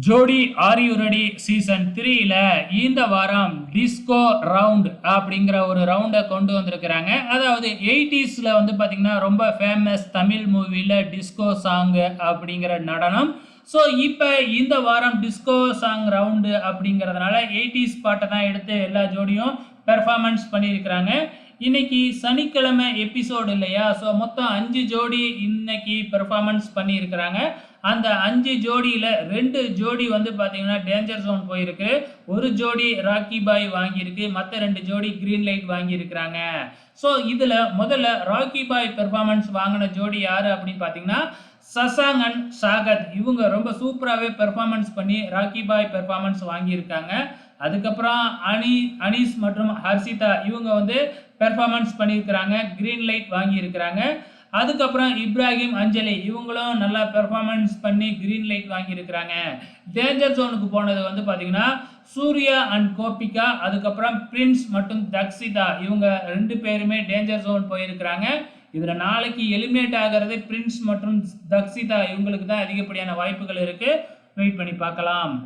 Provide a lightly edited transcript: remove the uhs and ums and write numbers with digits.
ஜோடி are you ready season 3ல இந்த வாரம் டிஸ்கோ ரவுண்ட் அப்படிங்கிற ஒரு ரவுண்டை கொண்டு வந்திருக்கிறாங்க. அதாவது 80ஸ்ல வந்து பார்த்தீங்கன்னா ரொம்ப ஃபேமஸ் தமிழ் மூவியில் டிஸ்கோ சாங் அப்படிங்கிற நடனம். ஸோ இப்போ இந்த வாரம் டிஸ்கோ சாங் ரவுண்டு அப்படிங்கிறதுனால 80s பாட்டை தான் எடுத்து எல்லா ஜோடியும் பெர்ஃபார்மன்ஸ் பண்ணியிருக்கிறாங்க. இன்னைக்கு சனிக்கிழமை எபிசோடு இல்லையா, ஸோ மொத்தம் 5 ஜோடி இன்னைக்கு பெர்ஃபார்மன்ஸ் பண்ணியிருக்கிறாங்க. அந்த 5 ஜோடியில் 2 ஜோடி வந்து பார்த்தீங்கன்னா டேஞ்சர் ஜோன் போயிருக்கு, ஒரு ஜோடி ராக்கி பாய் வாங்கியிருக்கு, மற்ற 2 ஜோடி கிரீன் லைட் வாங்கியிருக்கிறாங்க. ஸோ இதில் முதல்ல ராக்கி பாய் பெர்ஃபார்மன்ஸ் வாங்கின ஜோடி யார் அப்படின்னு பார்த்தீங்கன்னா சசாங் அண்ட் சாகத். இவங்க ரொம்ப சூப்பராகவே பெர்ஃபார்மன்ஸ் பண்ணி ராக்கி பாய் பெர்ஃபார்மன்ஸ் வாங்கியிருக்காங்க. அதுக்கப்புறம் அனீஸ் மற்றும் ஹர்ஷிதா இவங்க வந்து பெர்ஃபார்மன்ஸ் பண்ணியிருக்கிறாங்க, கிரீன் லைட் வாங்கியிருக்கிறாங்க. அதுக்கப்புறம் இப்ராஹிம் அஞ்சலி இவங்களும் நல்லா பெர்ஃபார்மன்ஸ் பண்ணி கிரீன் லைட் வாங்கியிருக்கிறாங்க. டேஞ்சர் ஜோனுக்கு போனது வந்து பார்த்தீங்கன்னா சூர்யா அண்ட் கோபிகா, அதுக்கப்புறம் பிரின்ஸ் மற்றும் தக்ஷிதா இவங்க 2 பேருமே டேஞ்சர் ஜோன் போயிருக்கிறாங்க. இதில் நாளைக்கு எலிமினேட் ஆகிறது பிரின்ஸ் மற்றும் தக்ஷிதா இவங்களுக்கு தான் அதிகப்படியான வாய்ப்புகள் இருக்குது. வெயிட் பண்ணி பார்க்கலாம்.